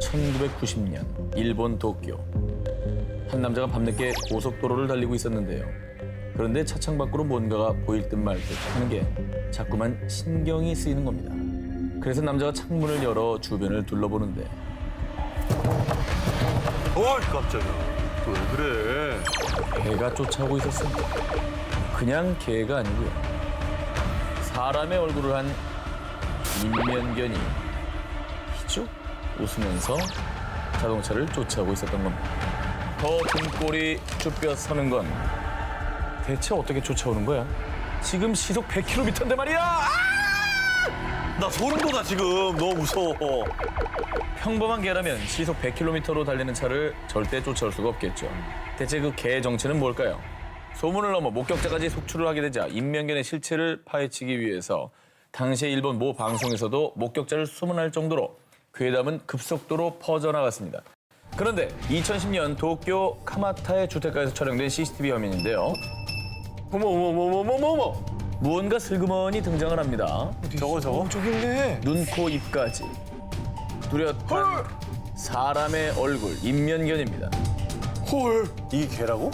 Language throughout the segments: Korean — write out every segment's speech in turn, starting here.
1990년 일본 도쿄. 한 남자가 밤늦게 고속도로를 달리고 있었는데요. 그런데 차창 밖으로 뭔가가 보일 듯 말 듯 하는 게 자꾸만 신경이 쓰이는 겁니다. 그래서 남자가 창문을 열어 주변을 둘러보는데 깜짝이야. 왜 그래? 개가 쫓아오고 있었습니다. 그냥 개가 아니고요. 사람의 얼굴을 한 인면견이 희죽 웃으면서 자동차를 쫓아오고 있었던 겁니다. 더 등골이 쭈뼛 서는 건 대체 어떻게 쫓아오는 거야? 지금 시속 100km인데 말이야! 나 소름 돋아 지금. 너무 무서워. 평범한 개라면 시속 100km로 달리는 차를 절대 쫓아올 수가 없겠죠. 대체 그 개의 정체는 뭘까요? 소문을 넘어 목격자까지 속출을 하게 되자 인면견의 실체를 파헤치기 위해서 당시에 일본 모 방송에서도 목격자를 수문할 정도로 괴담은 급속도로 퍼져나갔습니다. 그런데 2010년 도쿄 카마타의 주택가에서 촬영된 CCTV 화면인데요. 어머. 무언가 슬그머니 등장을 합니다. 저거. 저기 있네. 눈, 코, 입까지 뚜렷한 사람의 얼굴, 인면견입니다. 헐. 이게 개라고?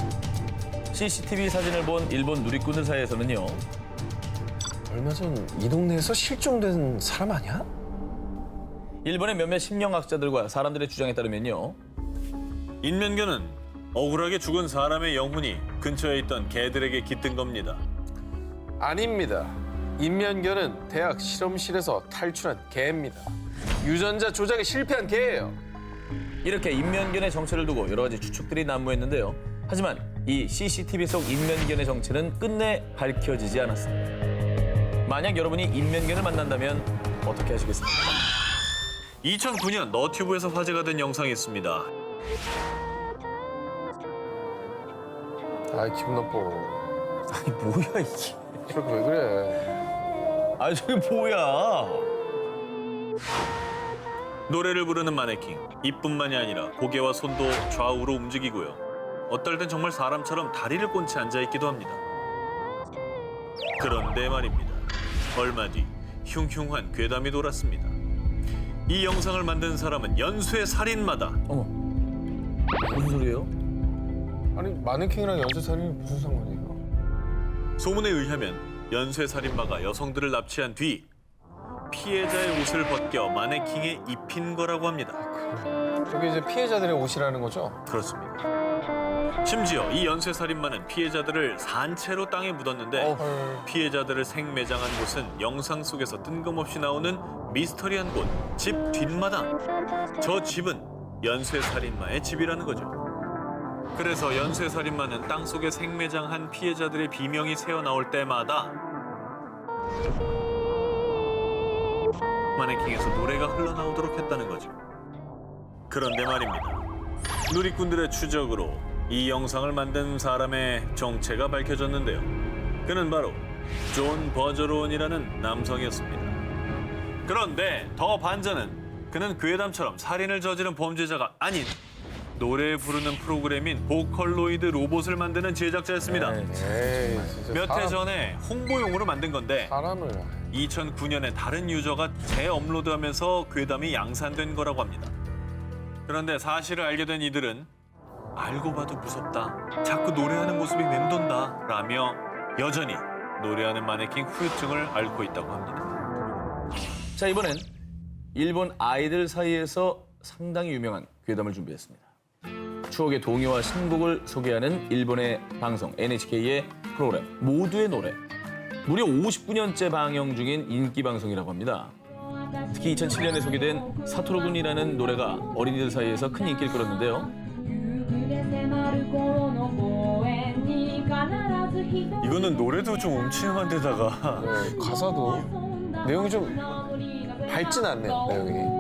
CCTV 사진을 본 일본 누리꾼들 사이에서는요. 얼마 전 이 동네에서 실종된 사람 아니야? 일본의 몇몇 심리학자들과 사람들의 주장에 따르면요. 인면견은 억울하게 죽은 사람의 영혼이 근처에 있던 개들에게 깃든 겁니다. 아닙니다. 인면견은 대학 실험실에서 탈출한 개입니다. 유전자 조작에 실패한 개예요. 이렇게 인면견의 정체를 두고 여러 가지 추측들이 난무했는데요. 하지만 이 CCTV 속 인면견의 정체는 끝내 밝혀지지 않았습니다. 만약 여러분이 인면견을 만난다면 어떻게 하시겠습니까? 2009년 너튜브에서 화제가 된 영상이 있습니다. 아 기분 나빠. 아니 뭐야 이게? 저렇게 왜 그래? 아니 저게 뭐야? 노래를 부르는 마네킹. 이뿐만이 아니라 고개와 손도 좌우로 움직이고요. 어떨 땐 정말 사람처럼 다리를 꼰치 앉아있기도 합니다. 그런데 말입니다. 얼마 뒤 흉흉한 괴담이 돌았습니다. 이 영상을 만든 사람은 연쇄 살인마다. 어머 무슨 소리예요? 아니 마네킹이랑 연쇄살인이 무슨 상관이에요? 소문에 의하면 연쇄 살인마가 여성들을 납치한 뒤 피해자의 옷을 벗겨 마네킹에 입힌 거라고 합니다. 저게 이제 피해자들의 옷이라는 거죠? 그렇습니다. 심지어 이 연쇄 살인마는 피해자들을 산채로 땅에 묻었는데 피해자들을 생매장한 곳은 영상 속에서 뜬금없이 나오는 미스터리한 곳, 집 뒷마당. 저 집은 연쇄 살인마의 집이라는 거죠. 그래서 연쇄 살인마는 땅속에 생매장한 피해자들의 비명이 새어나올 때마다 마네킹에서 노래가 흘러나오도록 했다는 거죠. 그런데 말입니다. 누리꾼들의 추적으로 이 영상을 만든 사람의 정체가 밝혀졌는데요. 그는 바로 존 버저론이라는 남성이었습니다. 그런데 더 반전은 그는 괴담처럼 살인을 저지른 범죄자가 아닌 노래 부르는 프로그램인 보컬로이드 로봇을 만드는 제작자였습니다. 에이 진짜 몇 해 전에 홍보용으로 만든 건데 사람을 2009년에 다른 유저가 재업로드하면서 괴담이 양산된 거라고 합니다. 그런데 사실을 알게 된 이들은 알고 봐도 무섭다, 자꾸 노래하는 모습이 맴돈다 라며 여전히 노래하는 마네킹 후유증을 앓고 있다고 합니다. 자 이번엔 일본 아이들 사이에서 상당히 유명한 괴담을 준비했습니다. 추억의 동요와 신곡을 소개하는 일본의 방송 NHK의 프로그램 모두의 노래. 무려 59년째 방영 중인 인기 방송이라고 합니다. 특히 2007년에 소개된 사토루 군이라는 노래가 어린이들 사이에서 큰 인기를 끌었는데요. 이거는 노래도 좀 음침한 데다가 네, 가사도 내용이 좀 밝진 않네요. 내용이.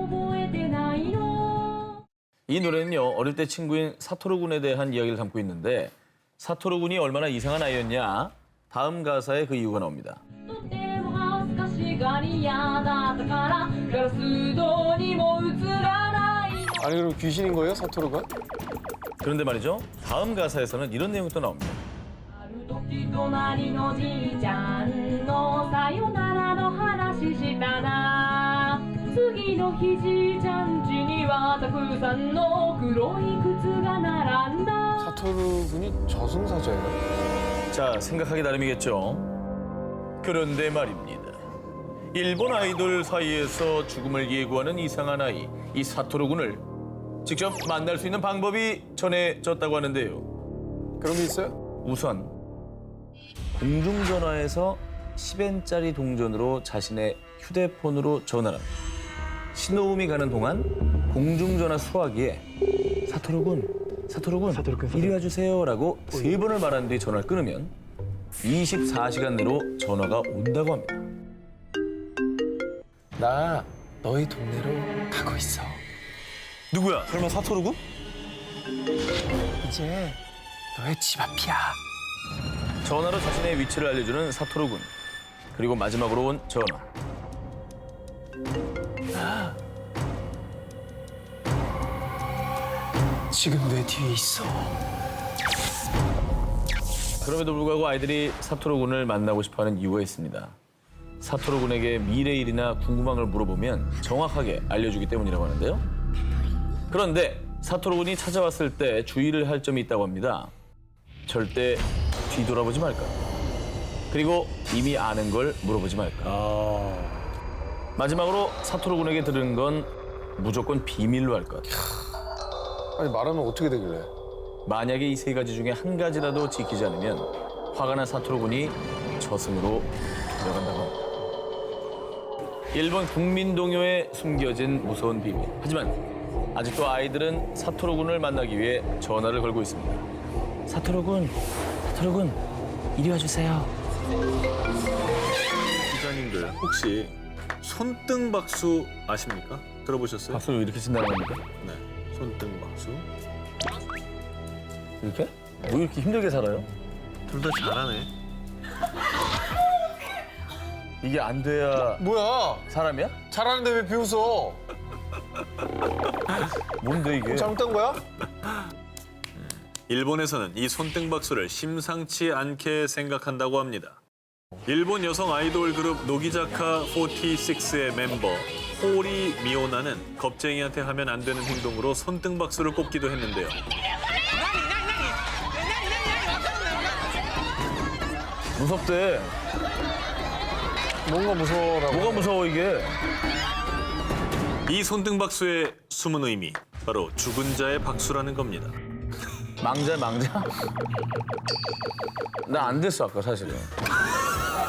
이 노래는요 어릴 때 친구인 사토루 군에 대한 이야기를 담고 있는데 사토루 군이 얼마나 이상한 아이였냐 다음 가사에 그 이유가 나옵니다. 아니 그럼 귀신인 거예요, 사토루가? 그런데 말이죠 다음 가사에서는 이런 내용이 또 나옵니다. 隣のじいちゃんのさよならの話したな次の日じいちゃん家にはたくさんの黒い靴が並んだ 사토루 군이 저승사자예요? 자, 생각하기 나름이겠죠. 그런데 말입니다. 일본 아이돌 사이에서 죽음을 예고하는 이상한 아이, 이 사토루 군을 직접 만날 수 있는 방법이 전해졌다고 하는데요. 그런 게 있어요? 우선 공중전화에서 10엔짜리 동전으로 자신의 휴대폰으로 전화를 신호음이 가는 동안 공중전화 수화기에 사토루 군, 이리 와주세요라고 3번을 말한 뒤 전화를 끊으면 24시간 내로 전화가 온다고 합니다. 나 너희 동네로 가고 있어. 누구야? 설마 사토루 군? 이제 너의 집 앞이야. 전화로 자신의 위치를 알려주는 사토루 군. 그리고 마지막으로 온 전화. 지금 내 뒤에 있어. 그럼에도 불구하고 아이들이 사토루 군을 만나고 싶어하는 이유가 있습니다. 사토루 군에게 미래 일이나 궁금한 걸 물어보면 정확하게 알려주기 때문이라고 하는데요. 그런데 사토루 군이 찾아왔을 때 주의를 할 점이 있다고 합니다. 절대 뒤돌아보지 말까. 그리고 이미 아는 걸 물어보지 말까. 마지막으로 사토루 군에게 들은 건 무조건 비밀로 할 것. 아니 말하면 어떻게 되길래? 만약에 이 3가지 중에 한 가지라도 지키지 않으면 화가 난 사토루 군이 저승으로 들어간다고 합니다. 일본 국민동요에 숨겨진 무서운 비밀. 하지만 아직도 아이들은 사토루 군을 만나기 위해 전화를 걸고 있습니다. 사토루 군, 이리 와주세요. 기자님들 혹시 손등박수 아십니까? 들어보셨어요? 박수를 이렇게 친다는 겁니까? 네, 손등박수. 이렇게? 뭐 이렇게 힘들게 살아요? 둘 다 잘하네. 이게 안 돼야 뭐야? 사람이야? 잘하는데 왜 비웃어? 뭔데 이게? 잘못한 거야? 일본에서는 이 손등박수를 심상치 않게 생각한다고 합니다. 일본 여성 아이돌 그룹 노기자카 46의 멤버 호리 미오나는 겁쟁이한테 하면 안 되는 행동으로 손등박수를 꼽기도 했는데요. 무섭대. 뭔가 무서워라고. 뭐가 무서워 이게? 이 손등박수의 숨은 의미, 바로 죽은 자의 박수라는 겁니다. 망자? 나 안 됐어 아까 사실은.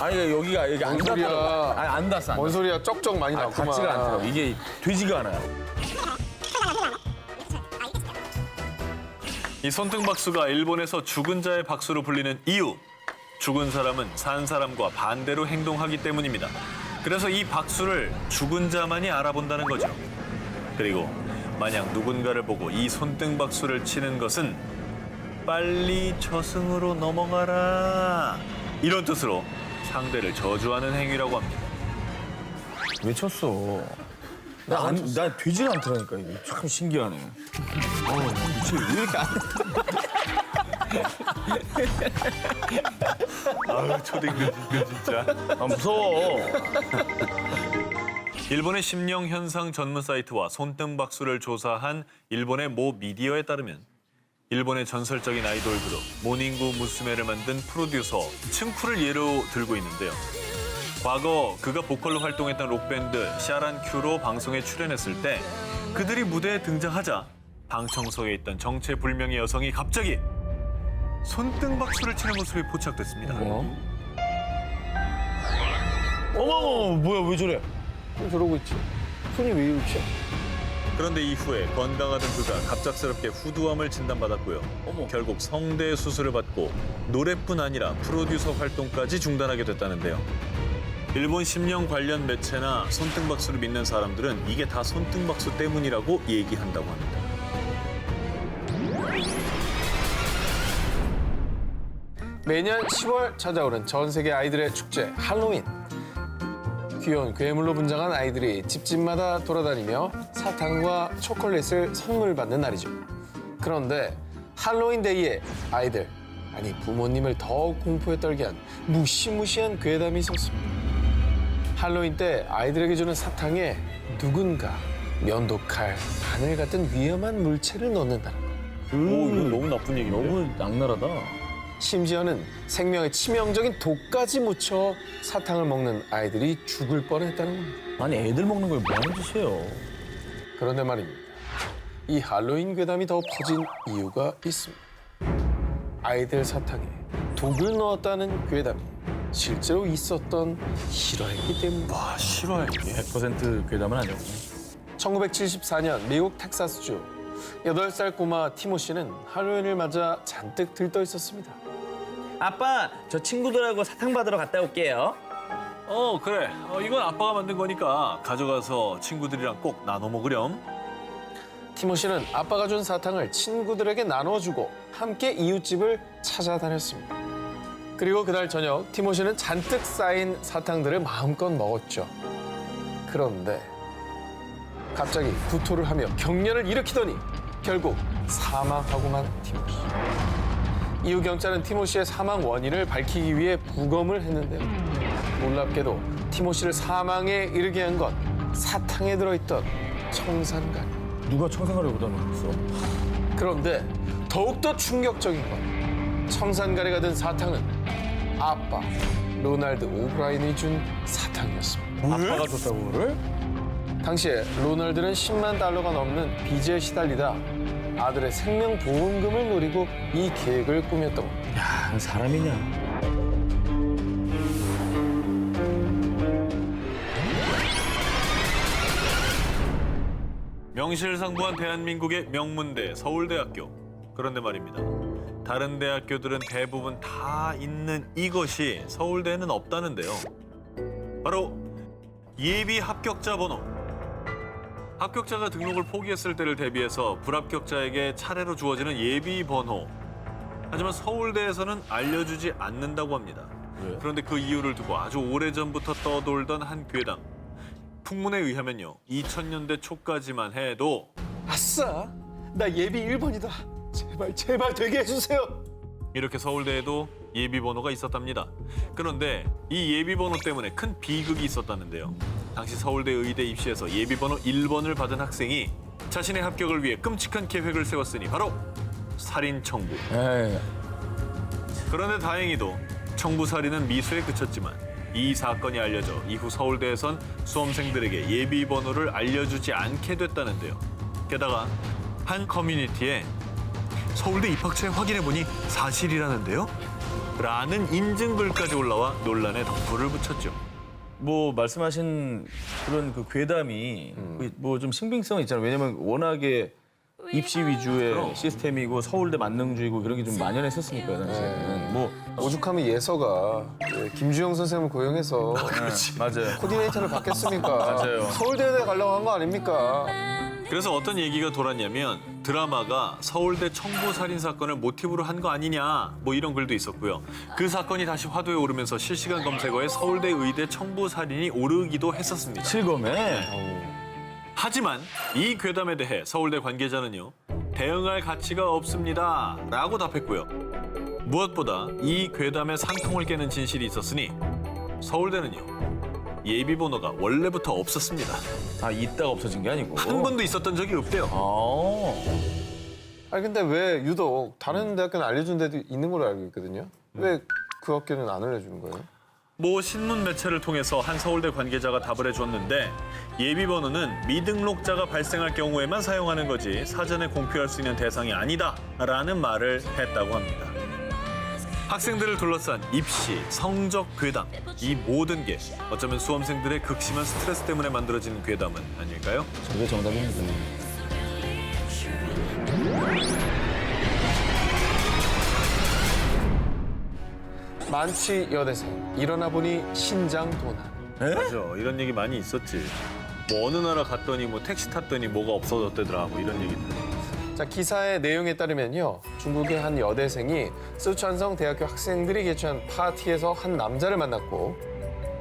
아니 여기가 여기 안 뭔 소리야. 닿더라고. 아니 안 닿았어. 뭔 소리야? 쩍쩍 많이 났구만. 닿지가 않더라고. 이게 되지가 않아요. 이 손등박수가 일본에서 죽은 자의 박수로 불리는 이유, 죽은 사람은 산 사람과 반대로 행동하기 때문입니다. 그래서 이 박수를 죽은 자만이 알아본다는 거죠. 그리고 만약 누군가를 보고 이 손등박수를 치는 것은 빨리 저승으로 넘어가라 이런 뜻으로 상대를 저주하는 행위라고 합니다. 왜 쳤어? 나 되지가 않더라니까 이게. 참 신기하네. 미치 왜 이렇게 안? 아유 초딩들 진짜. 아 무서워. 일본의 심령 현상 전문 사이트와 손등박수를 조사한 일본의 모 미디어에 따르면 일본의 전설적인 아이돌 그룹 모닝구 무스메를 만든 프로듀서 층쿠를 예로 들고 있는데요. 과거 그가 보컬로 활동했던 록밴드 샤란큐로 방송에 출연했을 때 그들이 무대에 등장하자 방청석에 있던 정체불명의 여성이 갑자기 손등박수를 치는 모습이 포착됐습니다. 어머 뭐야 왜 저래? 저러고 있지. 손이 왜 이렇지? 그런데 이후에 건강하던 그가 갑작스럽게 후두암을 진단받았고요. 어머. 결국 성대 수술을 받고 노래뿐 아니라 프로듀서 활동까지 중단하게 됐다는데요. 일본 심령 관련 매체나 손등박수를 믿는 사람들은 이게 다 손등박수 때문이라고 얘기한다고 합니다. 매년 10월 찾아오는 전 세계 아이들의 축제 할로윈. 귀여운 괴물로 분장한 아이들이 집집마다 돌아다니며 사탕과 초콜릿을 선물 받는 날이죠. 그런데 할로윈 데이에 아이들, 아니 부모님을 더욱 공포에 떨게 한 무시무시한 괴담이 있었습니다. 할로윈 때 아이들에게 주는 사탕에 누군가 면도칼, 바늘 같은 위험한 물체를 넣는다는 것. 오, 이건 너무 나쁜 얘기인데. 너무 악랄하다. 심지어는 생명에 치명적인 독까지 묻혀 사탕을 먹는 아이들이 죽을 뻔했다는 겁니다. 아니 애들 먹는 걸 뭐 하는 짓이에요? 그런데 말입니다. 이 할로윈 괴담이 더 퍼진 이유가 있습니다. 아이들 사탕에 독을 넣었다는 괴담이 실제로 있었던 실화이기 때문입니다. 와, 싫어요 이게. 100% 괴담은 아니었고. 1974년 미국 텍사스주 8살 꼬마 티모시는 할로윈을 맞아 잔뜩 들떠 있었습니다. 아빠, 저 친구들하고 사탕 받으러 갔다 올게요. 그래. 이건 아빠가 만든 거니까 가져가서 친구들이랑 꼭 나눠 먹으렴. 티모시는 아빠가 준 사탕을 친구들에게 나눠주고 함께 이웃집을 찾아다녔습니다. 그리고 그날 저녁 티모시는 잔뜩 쌓인 사탕들을 마음껏 먹었죠. 그런데 갑자기 구토를 하며 경련을 일으키더니 결국 사망하고만 티모시. 이후 경찰은 티모시의 사망 원인을 밝히기 위해 부검을 했는데요. 놀랍게도 티모시를 사망에 이르게 한 건 사탕에 들어있던 청산가리. 누가 청산가리를 보다 놓았어? 그런데 더욱더 충격적인 건 청산가리가 든 사탕은 아빠 로날드 오브라인이 준 사탕이었습니다. 아빠가 줬다고 그거를? 당시에 로널드는 10만 달러가 넘는 빚에 시달리다 아들의 생명보험금을 노리고 이 계획을 꾸몄던 겁니다. 야, 사람이냐? 명실상부한 대한민국의 명문대 서울대학교. 그런데 말입니다. 다른 대학교들은 대부분 다 있는 이것이 서울대에는 없다는데요. 바로 예비 합격자 번호. 합격자가 등록을 포기했을 때를 대비해서 불합격자에게 차례로 주어지는 예비 번호. 하지만 서울대에서는 알려주지 않는다고 합니다. 왜? 그런데 그 이유를 두고 아주 오래전부터 떠돌던 한 괴담. 풍문에 의하면요. 2000년대 초까지만 해도 아싸! 나 예비 1번이다. 제발 되게 해주세요. 이렇게 서울대에도 예비번호가 있었답니다. 그런데 이 예비번호 때문에 큰 비극이 있었다는데요. 당시 서울대 의대 입시에서 예비번호 1번을 받은 학생이 자신의 합격을 위해 끔찍한 계획을 세웠으니 바로 살인 청부. 에이, 그런데 다행히도 청부 살인은 미수에 그쳤지만 이 사건이 알려져 이후 서울대에선 수험생들에게 예비번호를 알려주지 않게 됐다는데요. 게다가 한 커뮤니티에 서울대 입학처에 확인해보니 사실이라는데요? 라는 인증글까지 올라와 논란에 덩굴을 붙였죠. 뭐 말씀하신 그런 그 괴담이 뭐 좀 신빙성이 있잖아요. 왜냐면 워낙에 입시 위주의 시스템이고 서울대 만능주의고 그런 게 좀 만연했었으니까요, 당시에는. 뭐 오죽하면 예서가 김주영 선생님을 고용해서 맞아요. 코디네이터를 받겠습니까? 맞아요. 서울대에 가려고 한 거 아닙니까? 그래서 어떤 얘기가 돌았냐면 드라마가 서울대 청부 살인 사건을 모티브로 한 거 아니냐 뭐 이런 글도 있었고요. 그 사건이 다시 화두에 오르면서 실시간 검색어에 서울대 의대 청부 살인이 오르기도 했었습니다. 실검에 하지만 이 괴담에 대해 서울대 관계자는요. 대응할 가치가 없습니다 라고 답했고요. 무엇보다 이 괴담에 산통을 깨는 진실이 있었으니 서울대는요. 예비번호가 원래부터 없었습니다. 아 있다가 없어진 게 아니고. 한 번도 있었던 적이 없대요. 아, 아니 근데 왜 유독 다른 대학교는 알려준 데도 있는 걸로 알고 있거든요. 왜 그 학교는 안 알려주는 거예요? 모 신문 매체를 통해서 한 서울대 관계자가 답을 해줬는데 예비번호는 미등록자가 발생할 경우에만 사용하는 거지 사전에 공표할 수 있는 대상이 아니다라는 말을 했다고 합니다. 학생들을 둘러싼 입시, 성적 괴담, 이 모든 게 어쩌면 수험생들의 극심한 스트레스 때문에 만들어진 괴담은 아닐까요? 저게 정답입니다. 만취 여대생 일어나 보니 신장 도난. 맞아, 이런 얘기 많이 있었지. 뭐 어느 나라 갔더니 뭐 택시 탔더니 뭐가 없어졌대더라 뭐 이런 얘기들. 자, 기사의 내용에 따르면요. 중국의 한 여대생이 쓰촨성 대학교 학생들이 개최한 파티에서 한 남자를 만났고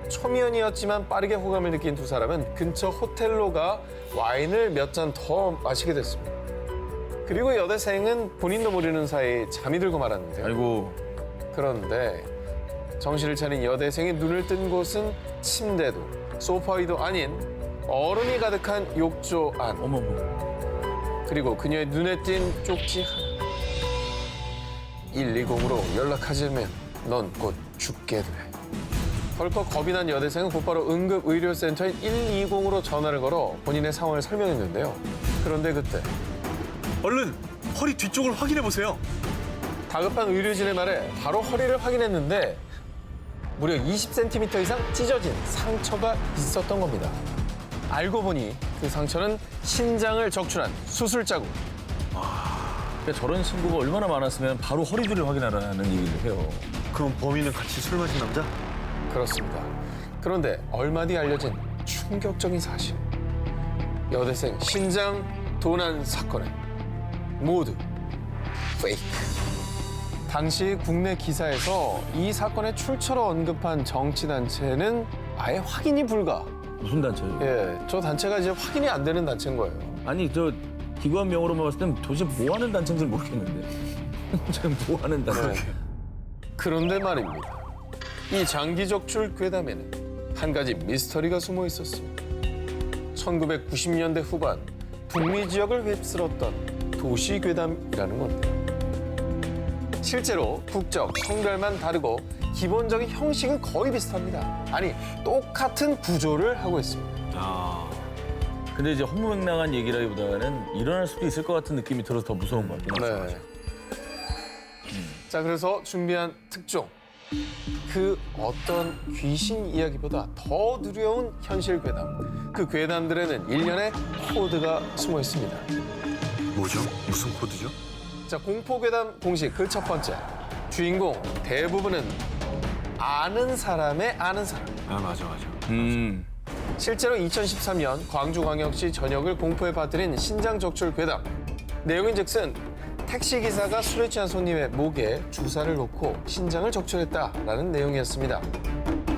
초면이었지만 빠르게 호감을 느낀 두 사람은 근처 호텔로 가 와인을 몇 잔 더 마시게 됐습니다. 그리고 여대생은 본인도 모르는 사이 잠이 들고 말았는데요. 아이고. 그런데 정신을 차린 여대생이 눈을 뜬 곳은 침대도 소파 위도 아닌 얼음이 가득한 욕조 안. 어머머. 그리고 그녀의 눈에 띈 쪽지 하나. 120으로 연락하지 않으면 넌 곧 죽게 돼. 덜컥 겁이 난 여대생은 곧바로 응급의료센터인 120으로 전화를 걸어 본인의 상황을 설명했는데요. 그런데 그때 얼른 허리 뒤쪽을 확인해 보세요. 다급한 의료진의 말에 바로 허리를 확인했는데 무려 20cm 이상 찢어진 상처가 있었던 겁니다. 알고 보니 그 상처는 신장을 적출한 수술 자국. 그러니까 저런 신고가 얼마나 많았으면 바로 허리 뒤를 확인하라는 얘기를 해요. 그럼 범인은 같이 술 마신 남자? 그렇습니다. 그런데 얼마 뒤 알려진 충격적인 사실. 여대생 신장 도난 사건은 모두 페이크. 당시 국내 기사에서 이 사건의 출처로 언급한 정치단체는 아예 확인이 불가. 무슨 단체예요? 예, 저 단체가 이제 확인이 안 되는 단체인 거예요. 아니 저 기관 명으로만 봤을 땐 도대체 뭐 하는 단체인지 모르겠는데. 지금 뭐 하는 단체? 네. 그런데 말입니다. 이 장기적출 괴담에는 한 가지 미스터리가 숨어 있었습니다. 1990년대 후반 북미 지역을 휩쓸었던 도시 괴담이라는 건데요. 실제로 국적, 성별만 다르고 기본적인 형식은 거의 비슷합니다. 아니, 똑같은 구조를 하고 있습니다. 아, 근데 이제 허무맹랑한 얘기라기보다는 일어날 수도 있을 것 같은 느낌이 들어서 더 무서운 것 같긴 해요. 네. 자, 그래서 준비한 특종. 그 어떤 귀신 이야기보다 더 두려운 현실 괴담. 그 괴담들에는 일련의 코드가 숨어 있습니다. 뭐죠? 무슨 코드죠? 자, 공포 괴담 공식 그 첫 번째. 주인공 대부분은 아는 사람의 아는 사람. 아, 맞아. 실제로 2013년 광주광역시 전역을 공포에 빠뜨린 신장 적출 괴담. 내용인즉슨 택시기사가 술에 취한 손님의 목에 주사를 놓고 신장을 적출했다라는 내용이었습니다.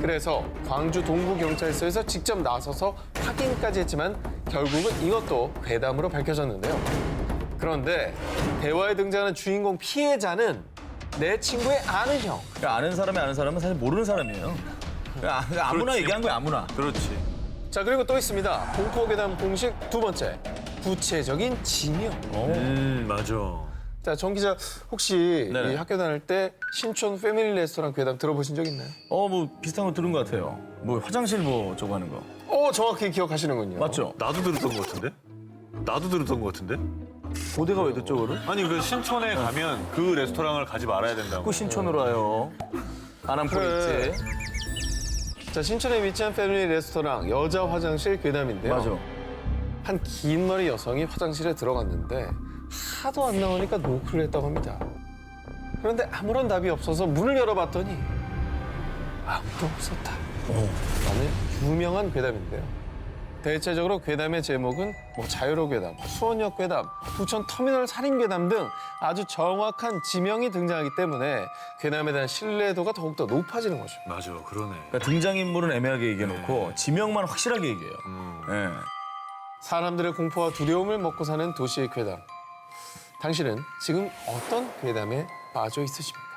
그래서 광주 동부경찰서에서 직접 나서서 확인까지 했지만 결국은 이것도 괴담으로 밝혀졌는데요. 그런데 대화에 등장하는 주인공 피해자는 내 친구의 아는 형. 그러니까 아는 사람은 사실 모르는 사람이에요. 그러니까 아무나 그렇지. 얘기한 거야, 아무나. 그렇지. 자, 그리고 또 있습니다. 공포 괴담 공식 두 번째. 구체적인 지명. 맞아. 자, 정 기자 혹시 네네. 이 학교 다닐 때 신촌 패밀리 레스토랑 괴담 들어보신 적 있나요? 뭐 비슷한 거 들은 것 같아요. 뭐 화장실 뭐 저거 하는 거. 정확히 기억하시는군요. 맞죠? 나도 들었던 것 같은데? 고대가 왜 듣죠, 그거를? 아니, 그 신촌에 가면 그 레스토랑을 가지 말아야 된다고. 그 신촌으로 와요. 아남포 그래. 있지. 자, 신촌에 위치한 패밀리 레스토랑 여자 화장실 괴담인데요. 맞아. 한 긴 머리 여성이 화장실에 들어갔는데 하도 안 나오니까 노크를 했다고 합니다. 그런데 아무런 답이 없어서 문을 열어봤더니 아무도 없었다. 라는 유명한 괴담인데요. 대체적으로 괴담의 제목은 뭐 자유로 괴담, 수원역 괴담, 부천 터미널 살인 괴담 등 아주 정확한 지명이 등장하기 때문에 괴담에 대한 신뢰도가 더욱더 높아지는 거죠. 맞아, 그러네. 그러니까 등장인물은 애매하게 얘기해놓고 지명만 확실하게 얘기해요. 예. 사람들의 공포와 두려움을 먹고 사는 도시의 괴담. 당신은 지금 어떤 괴담에 빠져 있으십니까?